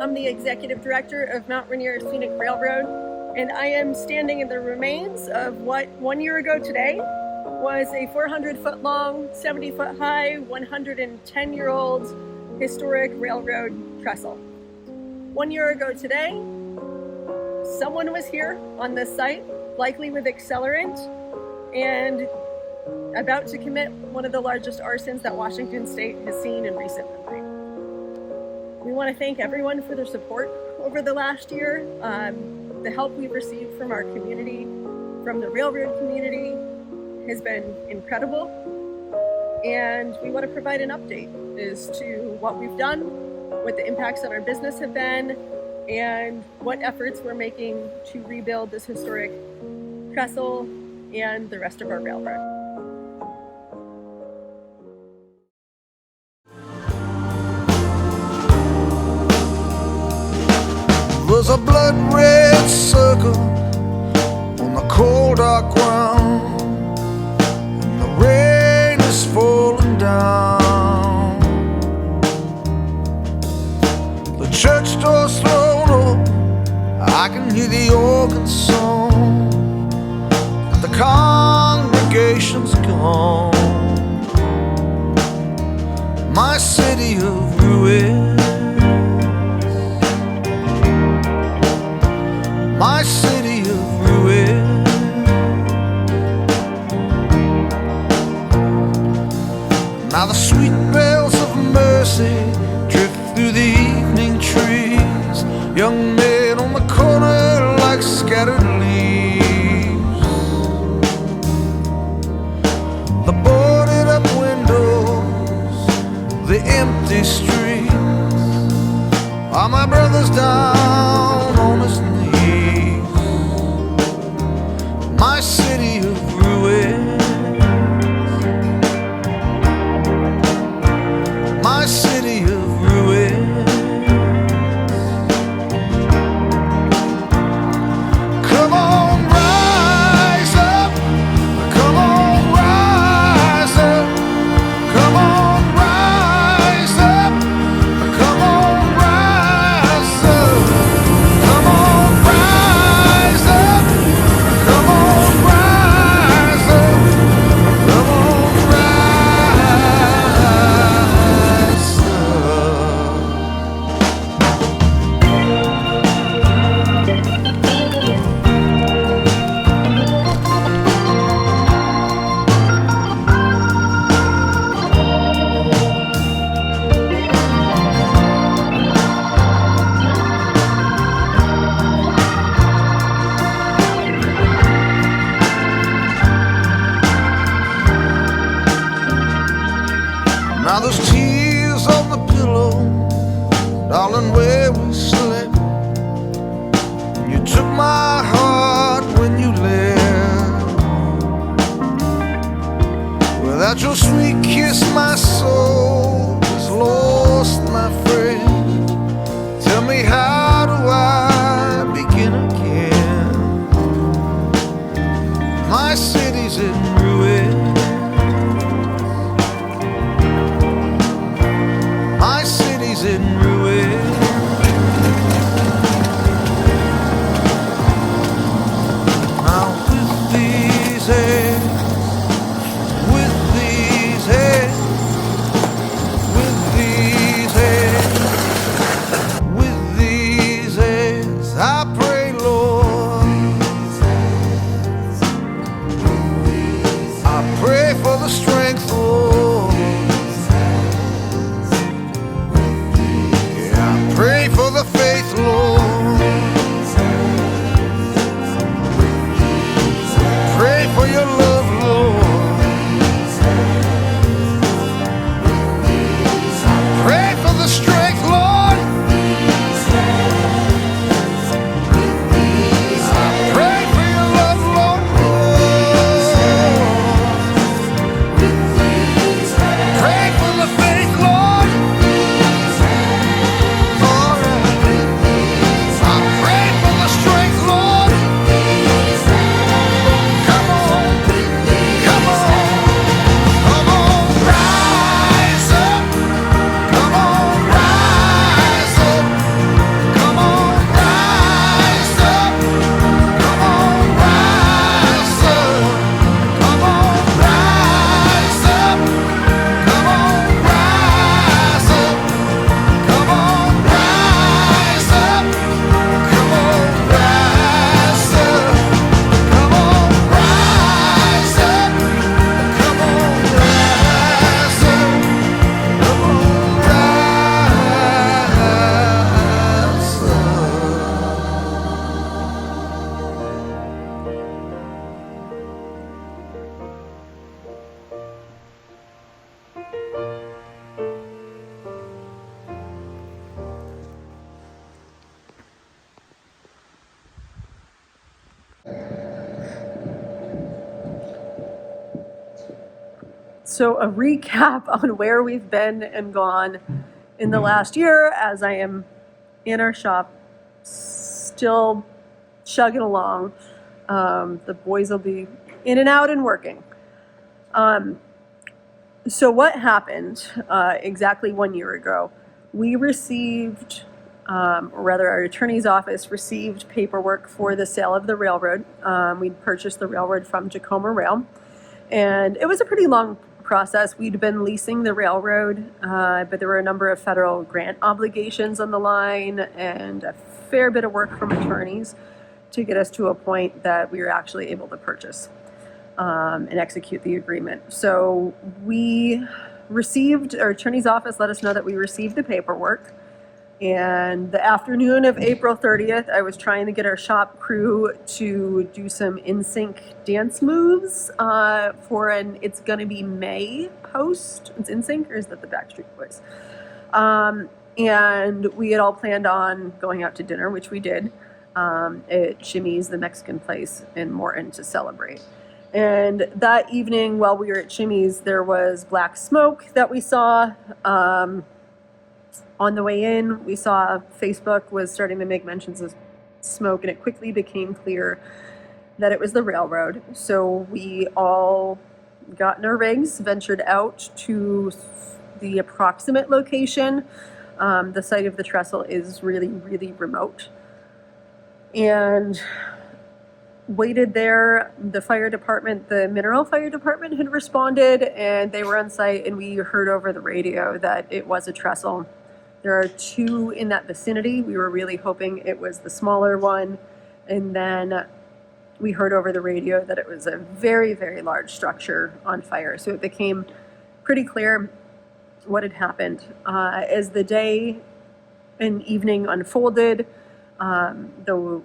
I'm the Executive Director of Mount Rainier Scenic Railroad, and I am standing in the remains of what 1 year ago today was a 400-foot long, 70-foot high, 110-year-old historic railroad trestle. 1 year ago today, someone was here on this site, likely with accelerant, and about to commit one of the largest arsons that Washington State has seen in recent memory. We want to thank everyone for their support over the last year. The help we've received from our community, from the railroad community, has been incredible. And we want to provide an update as to what we've done, what the impacts on our business have been, and what efforts we're making to rebuild this historic trestle and the rest of our railroad. There's a blood red circle on the cold dark ground, and the rain is falling down. The church door's thrown open, I can hear the organ song, the congregation's gone. My city of ruins, my city of ruin. Now the sweet bells of mercy drift through the evening trees, young men on the corner like scattered leaves. The boarded up windows, the empty streets, are my brothers down on his knees. My city of ruins, my city of ruins. Come on, rise up, come on, rise up, come on, rise up, come on, rise up, come on, rise up, come on, rise up, come on, rise up. Now there's tears on the pillow, darling, where we slept. You took my heart when you left. Without your sweet kiss, my soul is lost, my friend. Tell me, how do I begin again? My city's in ruin, my city's in ruin. Now with these hands, with these hands, with these hands, with these hands, I pray, Lord, So a recap on where we've been and gone in the last year, as I am in our shop, still chugging along. The boys will be in and out and working. So what happened exactly 1 year ago? We received, or rather our attorney's office received paperwork for the sale of the railroad. We purchased the railroad from Tacoma Rail, and it was a pretty long process. We'd been leasing the railroad, but there were a number of federal grant obligations on the line and a fair bit of work from attorneys to get us to a point that we were actually able to purchase and execute the agreement. So we received, our attorney's office let us know that we received the paperwork. And the afternoon of April 30th, I was trying to get our shop crew to do some in-sync dance moves for an It's Gonna Be May post. It's in-sync, or is that the Backstreet Boys? And we had all planned on going out to dinner, which we did, at Chimmy's, the Mexican place in Morton, to celebrate. And that evening, while we were at Chimmy's, there was black smoke that we saw. On the way in, we saw Facebook was starting to make mentions of smoke, and it quickly became clear that it was the railroad. So we all got in our rigs, ventured out to the approximate location. The site of the trestle is really, really remote. And waited there. The fire department, the mineral fire department, had responded, and they were on site, and we heard over the radio that it was a trestle. There are two in that vicinity. We were really hoping it was the smaller one. And then we heard over the radio that it was a very, very large structure on fire. So it became pretty clear what had happened. As the day and evening unfolded, the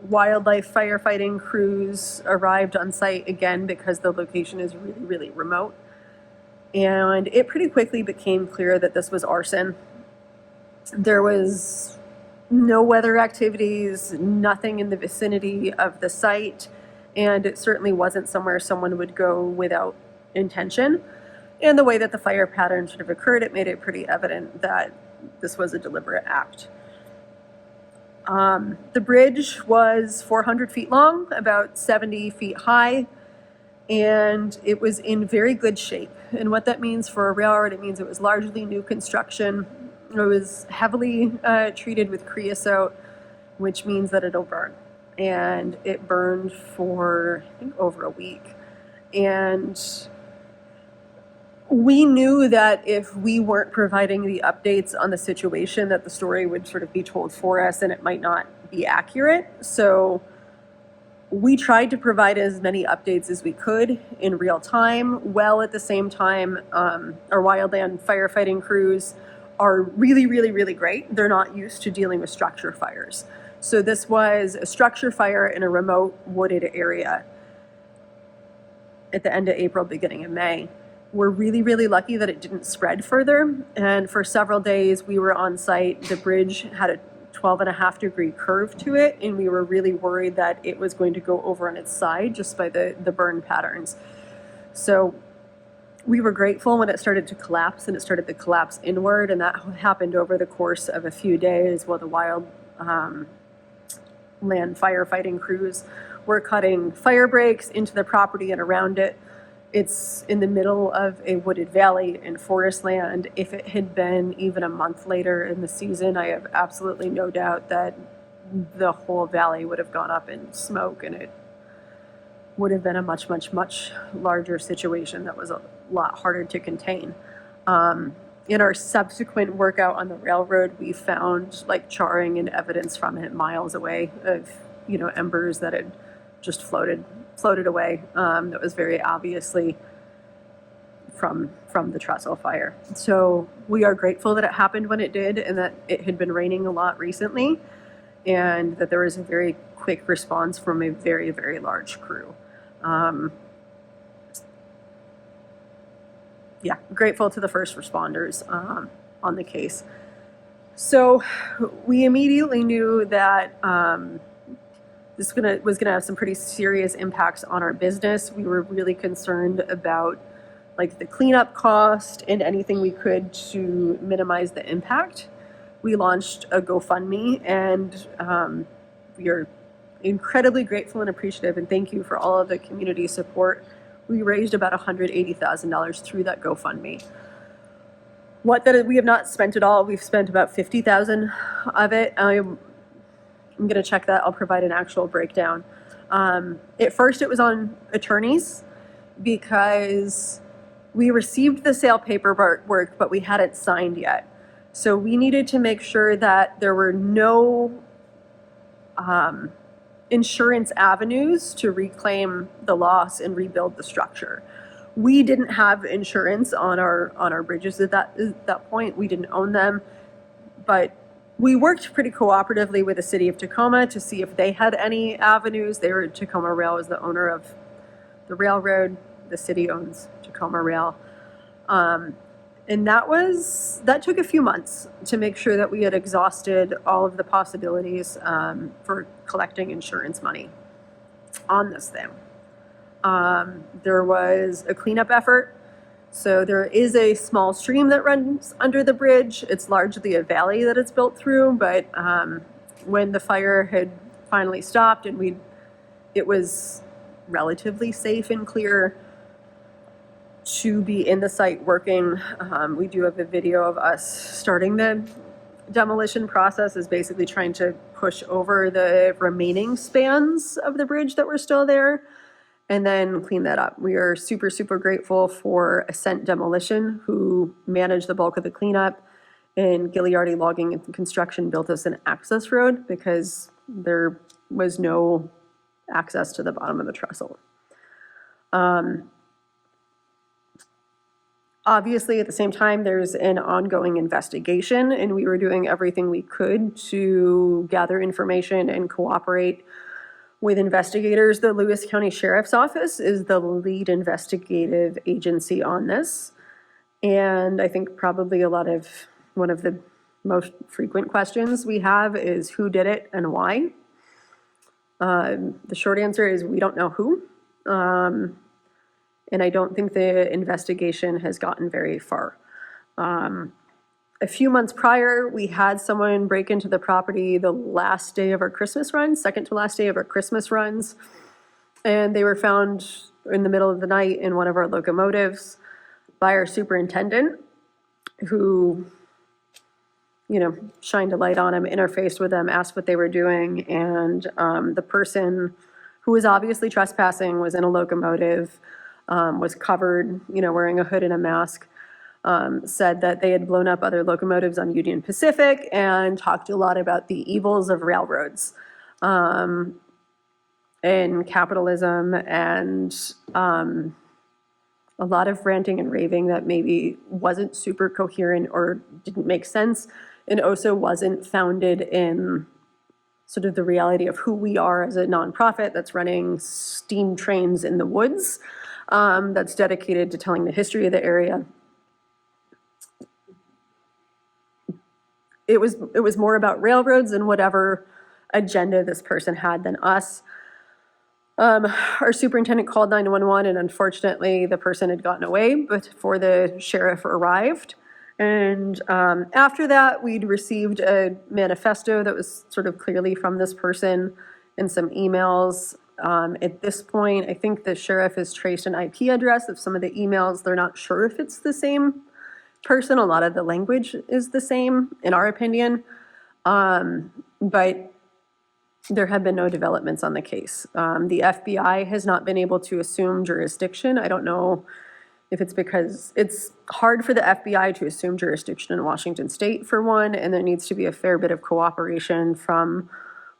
wildlife firefighting crews arrived on site again because the location is really, really remote. And it pretty quickly became clear that this was arson. There was no weather activities, nothing in the vicinity of the site, and it certainly wasn't somewhere someone would go without intention. And the way that the fire pattern sort of occurred, it made it pretty evident that this was a deliberate act. The bridge was 400 feet long, about 70 feet high, and it was in very good shape. And what that means for a railroad, it means it was largely new construction. It was heavily treated with creosote, which means that it'll burn. And it burned for, I think, over a week. And we knew that if we weren't providing the updates on the situation, that the story would sort of be told for us and it might not be accurate. So we tried to provide as many updates as we could in real time, while at the same time, our wildland firefighting crews are really, really, really great. They're not used to dealing with structure fires. So this was a structure fire in a remote wooded area at the end of April, beginning of May. We're really, really lucky that it didn't spread further. And for several days we were on site. The bridge had a 12.5-degree curve to it, and we were really worried that it was going to go over on its side just by the burn patterns. So we were grateful when it started to collapse, and it started to collapse inward, and that happened over the course of a few days while the wild land firefighting crews were cutting fire breaks into the property and around it. It's in the middle of a wooded valley in forest land. If it had been even a month later in the season, I have absolutely no doubt that the whole valley would have gone up in smoke, and it would have been a much, much, much larger situation that was a lot harder to contain. In our subsequent workout on the railroad, we found like charring and evidence from it miles away of, embers that had just floated away. That was very obviously from the trestle fire. So we are grateful that it happened when it did, and that it had been raining a lot recently, and that there was a very quick response from a very, very large crew. Grateful to the first responders on the case. So we immediately knew that this was gonna have some pretty serious impacts on our business. We were really concerned about like the cleanup cost and anything we could to minimize the impact, we launched a GoFundMe, and we are incredibly grateful and appreciative, and thank you for all of the community support. We raised about $180,000 through that GoFundMe. We have not spent it all. We've spent about $50,000 of it. I'm going to check that. I'll provide an actual breakdown. At first, it was on attorneys because we received the sale paperwork, but we hadn't signed yet. So we needed to make sure that there were no insurance avenues to reclaim the loss and rebuild the structure. We didn't have insurance on our bridges at that point. We didn't own them, but we worked pretty cooperatively with the city of Tacoma to see if they had any avenues. Tacoma Rail is the owner of the railroad. The city owns Tacoma Rail. And that took a few months to make sure that we had exhausted all of the possibilities for collecting insurance money on this thing. There was a cleanup effort. So there is a small stream that runs under the bridge. It's largely a valley that it's built through, but when the fire had finally stopped and it was relatively safe and clear to be in the site working. We do have a video of us starting the demolition process, is basically trying to push over the remaining spans of the bridge that were still there and then clean that up. We are super, super grateful for Ascent Demolition, who managed the bulk of the cleanup, and Gilliardi Logging and Construction built us an access road because there was no access to the bottom of the trestle. Obviously, at the same time, there's an ongoing investigation, and we were doing everything we could to gather information and cooperate with investigators. The Lewis County Sheriff's Office is the lead investigative agency on this. And I think probably one of the most frequent questions we have is who did it and why? The short answer is we don't know who. And I don't think the investigation has gotten very far. A few months prior, we had someone break into the property the last day of our Christmas runs, second to last day of our Christmas runs. And they were found in the middle of the night in one of our locomotives by our superintendent, who, shined a light on them, interfaced with them, asked what they were doing. And the person who was obviously trespassing was in a locomotive, was covered, wearing a hood and a mask, said that they had blown up other locomotives on Union Pacific and talked a lot about the evils of railroads and capitalism and a lot of ranting and raving that maybe wasn't super coherent or didn't make sense, and also wasn't founded in sort of the reality of who we are as a nonprofit that's running steam trains in the woods, that's dedicated to telling the history of the area. It was more about railroads and whatever agenda this person had than us. Our superintendent called 911, and unfortunately the person had gotten away before the sheriff arrived. And after that, we'd received a manifesto that was sort of clearly from this person and some emails. At this point, I think the sheriff has traced an IP address of some of the emails. They're not sure if it's the same person. A lot of the language is the same, in our opinion. But there have been no developments on the case. The FBI has not been able to assume jurisdiction. I don't know if it's because it's hard for the FBI to assume jurisdiction in Washington State, for one, and there needs to be a fair bit of cooperation from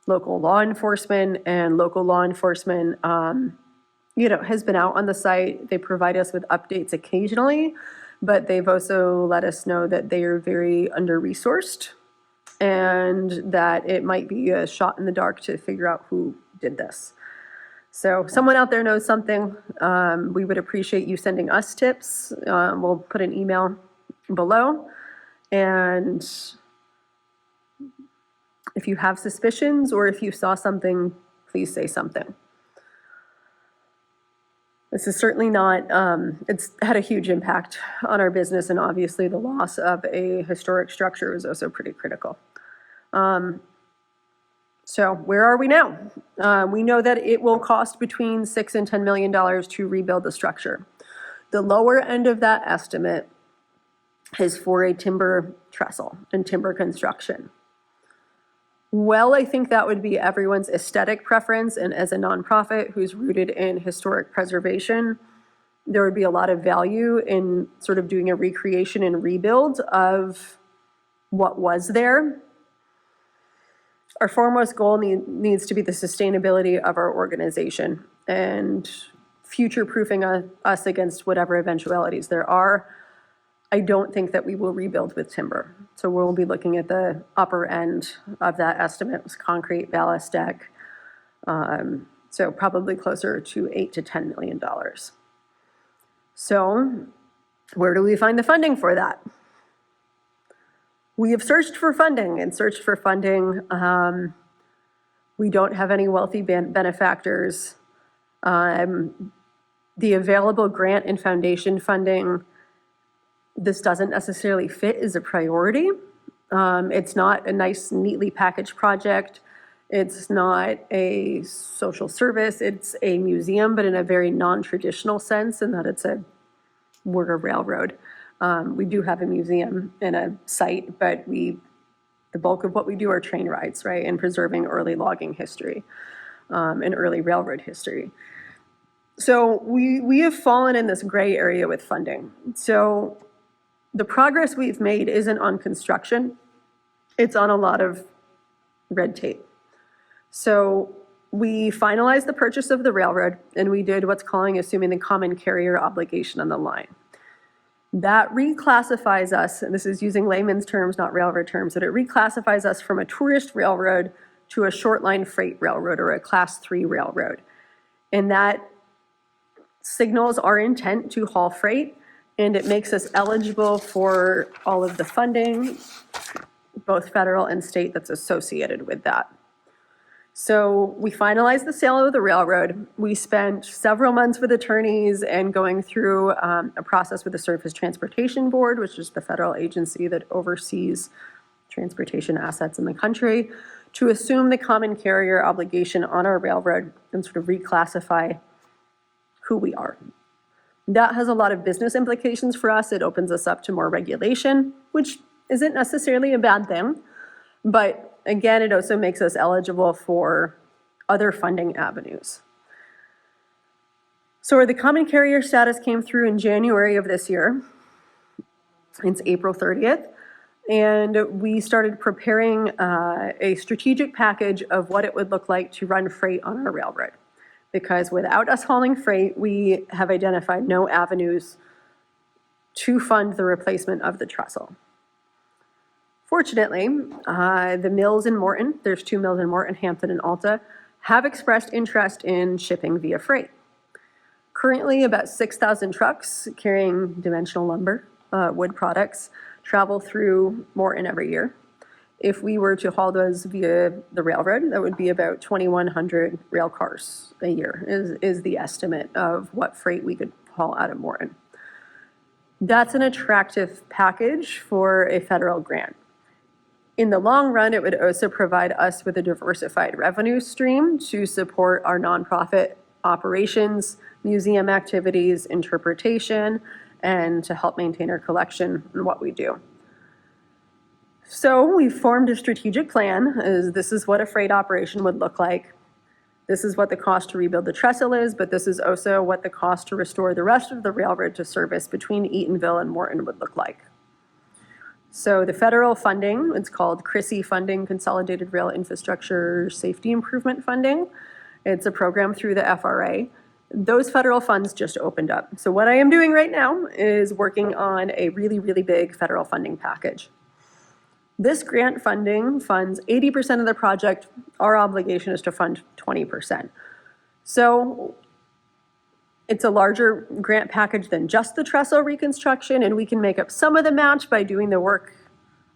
local law enforcement, and local law enforcement, has been out on the site. They provide us with updates occasionally, but they've also let us know that they are very under-resourced and that it might be a shot in the dark to figure out who did this. So someone out there knows something. We would appreciate you sending us tips. We'll put an email below. And if you have suspicions or if you saw something, please say something. This is certainly not, it's had a huge impact on our business, and obviously the loss of a historic structure is also pretty critical. So where are we now? We know that it will cost between $6 and $10 million to rebuild the structure. The lower end of that estimate is for a timber trestle and timber construction. Well, I think that would be everyone's aesthetic preference, and as a nonprofit who's rooted in historic preservation, there would be a lot of value in sort of doing a recreation and rebuild of what was there. Our foremost goal needs to be the sustainability of our organization and future-proofing us against whatever eventualities there are. I don't think that we will rebuild with timber. So we'll be looking at the upper end of that estimate with concrete, ballast deck. So probably closer to $8 to $10 million. So where do we find the funding for that? We have searched for funding and searched for funding. We don't have any wealthy benefactors. The available grant and foundation funding, this doesn't necessarily fit as a priority. It's not a nice, neatly packaged project. It's not a social service. It's a museum, but in a very non-traditional sense, in that we're a railroad. We do have a museum and a site, but the bulk of what we do are train rides, right? And preserving early logging history and early railroad history. So we have fallen in this gray area with funding. So the progress we've made isn't on construction. It's on a lot of red tape. So we finalized the purchase of the railroad, and we did what's calling assuming the common carrier obligation on the line. That reclassifies us, and this is using layman's terms, not railroad terms, that it reclassifies us from a tourist railroad to a short line freight railroad or a class 3 railroad. And that signals our intent to haul freight, and it makes us eligible for all of the funding, both federal and state, that's associated with that. So we finalized the sale of the railroad. We spent several months with attorneys and going through a process with the Surface Transportation Board, which is the federal agency that oversees transportation assets in the country, to assume the common carrier obligation on our railroad and sort of reclassify who we are. That has a lot of business implications for us. It opens us up to more regulation, which isn't necessarily a bad thing, but again, it also makes us eligible for other funding avenues. So the common carrier status came through in January of this year. It's April 30th. And we started preparing a strategic package of what it would look like to run freight on our railroad. Because without us hauling freight, we have identified no avenues to fund the replacement of the trestle. Fortunately, the mills in Morton, there's 2 mills in Morton, Hampton and Alta, have expressed interest in shipping via freight. Currently, about 6,000 trucks carrying dimensional lumber, wood products, travel through Morton every year. If we were to haul those via the railroad, that would be about 2,100 rail cars a year is the estimate of what freight we could haul out of Morton. That's an attractive package for a federal grant. In the long run, it would also provide us with a diversified revenue stream to support our nonprofit operations, museum activities, interpretation, and to help maintain our collection and what we do. So we formed a strategic plan. This is what a freight operation would look like. This is what the cost to rebuild the trestle is, but this is also what the cost to restore the rest of the railroad to service between Eatonville and Morton would look like. So the federal funding, it's called CRISI funding, Consolidated Rail Infrastructure Safety Improvement Funding. It's a program through the FRA. Those federal funds just opened up. So what I am doing right now is working on a really, really big federal funding package. This grant funding funds 80% of the project. Our obligation is to fund 20%. So it's a larger grant package than just the trestle reconstruction, and we can make up some of the match by doing the work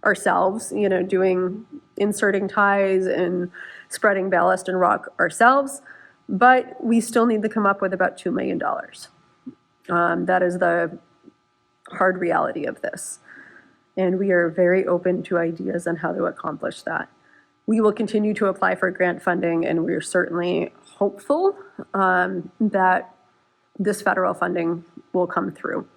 ourselves, inserting ties and spreading ballast and rock ourselves. but we still need to come up with about $2 million. That is the hard reality of this. And we are very open to ideas on how to accomplish that. We will continue to apply for grant funding, and we're certainly hopeful that this federal funding will come through.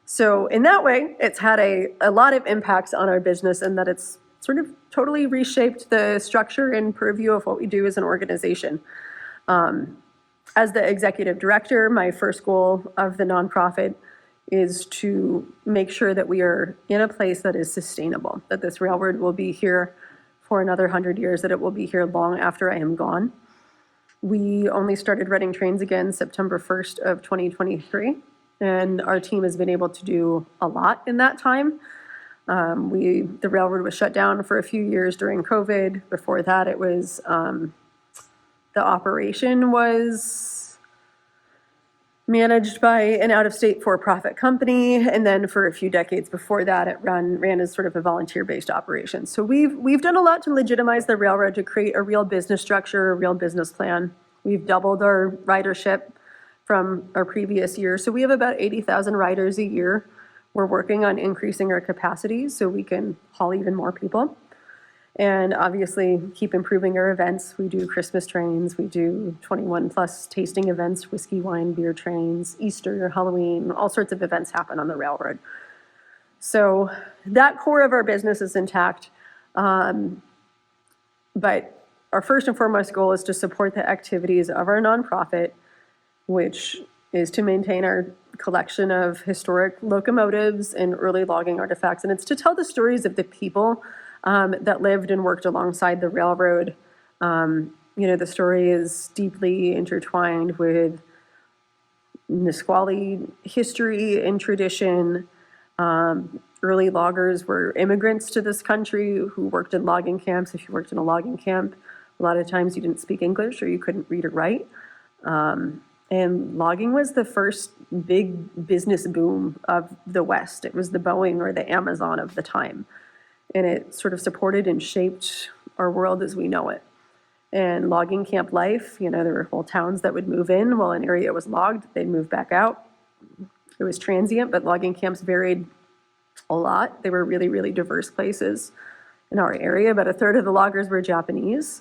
So in that way, it's had a lot of impacts on our business, in that it's sort of totally reshaped the structure and purview of what we do as an organization. As the executive director, my first goal of the nonprofit is to make sure that we are in a place that is sustainable, that this railroad will be here for another 100 years, that it will be here long after I am gone. We only started running trains again September 1st of 2023, and our team has been able to do a lot in that time. The railroad was shut down for a few years during COVID. Before that, it was, the operation was managed by an out-of-state for-profit company, and then for a few decades before that, it ran as sort of a volunteer-based operation. So we've done a lot to legitimize the railroad, to create a real business structure, a real business plan. We've doubled our ridership from our previous year, so we have about 80,000 riders a year. We're working on increasing our capacity so we can haul even more people. And obviously keep improving our events. We do Christmas trains, we do 21 plus tasting events, whiskey, wine, beer trains, Easter, Halloween, all sorts of events happen on the railroad. So that core of our business is intact. But our first and foremost goal is to support the activities of our nonprofit, which is to maintain our collection of historic locomotives and early logging artifacts. And it's to tell the stories of the people that lived and worked alongside the railroad. The story is deeply intertwined with Nisqually history and tradition. Early loggers were immigrants to this country who worked in logging camps. If you worked in a logging camp, a lot of times you didn't speak English or you couldn't read or write. And logging was the first big business boom of the West. It was the Boeing or the Amazon of the time. And it sort of supported and shaped our world as we know it. And logging camp life, there were whole towns that would move in while an area was logged, they'd move back out. It was transient, but logging camps varied a lot. They were really, really diverse places in our area. About a third of the loggers were Japanese.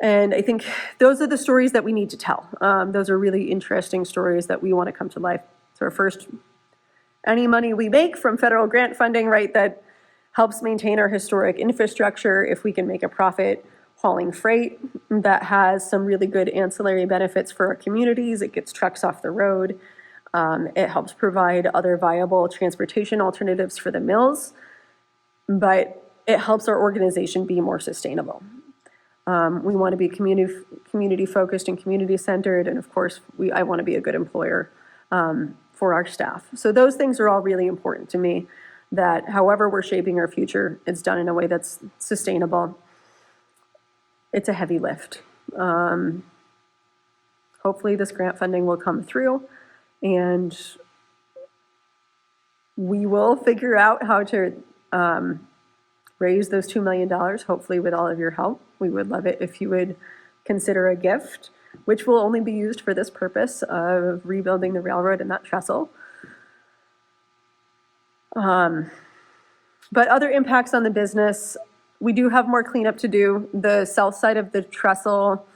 And I think those are the stories that we need to tell. Those are really interesting stories that we want to come to life. So first, any money we make from federal grant funding, right, that helps maintain our historic infrastructure, if we can make a profit hauling freight that has some really good ancillary benefits for our communities, it gets trucks off the road, it helps provide other viable transportation alternatives for the mills, but it helps our organization be more sustainable. We want to be community focused and community centered, and of course, I want to be a good employer for our staff. So those things are all really important to me, that however we're shaping our future, it's done in a way that's sustainable. It's a heavy lift. Hopefully this grant funding will come through, and we will figure out how to raise those $2 million, hopefully with all of your help. We would love it if you would consider a gift, which will only be used for this purpose of rebuilding the railroad and that trestle. But other impacts on the business, we do have more cleanup to do. The south side of the trestle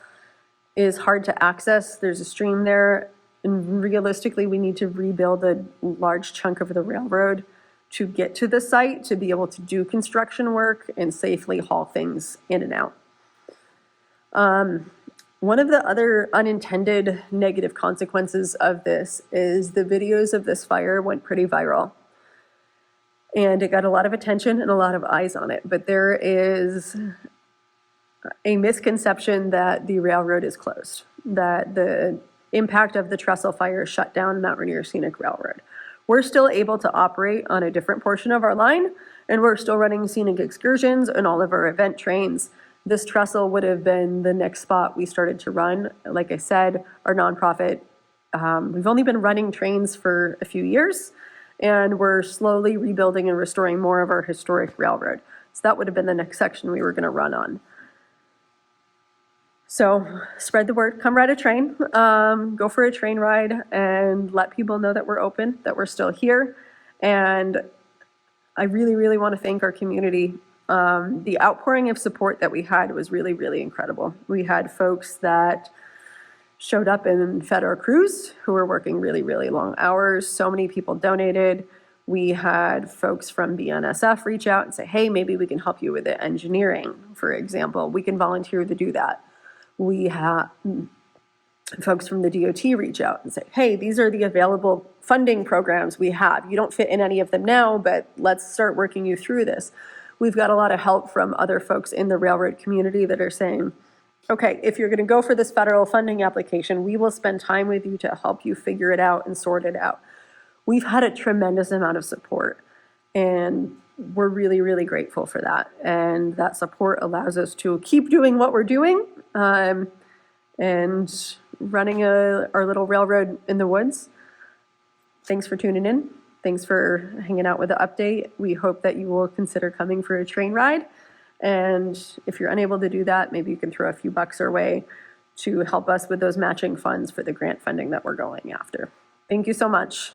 is hard to access. There's a stream there, and realistically, we need to rebuild a large chunk of the railroad to get to the site, to be able to do construction work and safely haul things in and out. One of the other unintended negative consequences of this is the videos of this fire went pretty viral. And it got a lot of attention and a lot of eyes on it. But there is a misconception that the railroad is closed, that the impact of the Trestle fire shut down Mount Rainier Scenic Railroad. We're still able to operate on a different portion of our line, and we're still running scenic excursions and all of our event trains. This trestle would have been the next spot we started to run. Like I said, our nonprofit, we've only been running trains for a few years, and we're slowly rebuilding and restoring more of our historic railroad. So that would have been the next section we were going to run on. So spread the word, come ride a train, go for a train ride, and let people know that we're open, that we're still here. And I really, really want to thank our community. The outpouring of support that we had was really, really incredible. We had folks that showed up and fed our crews who were working really, really long hours. So many people donated. We had folks from BNSF reach out and say, hey, maybe we can help you with the engineering, for example. We can volunteer to do that. We had folks from the DOT reach out and say, hey, these are the available funding programs we have. You don't fit in any of them now, but let's start working you through this. We've got a lot of help from other folks in the railroad community that are saying, okay, if you're going to go for this federal funding application, we will spend time with you to help you figure it out and sort it out. We've had a tremendous amount of support, and we're really, really grateful for that. And that support allows us to keep doing what we're doing and running our little railroad in the woods. Thanks for tuning in. Thanks for hanging out with the update. We hope that you will consider coming for a train ride. And if you're unable to do that, maybe you can throw a few bucks our way to help us with those matching funds for the grant funding that we're going after. Thank you so much.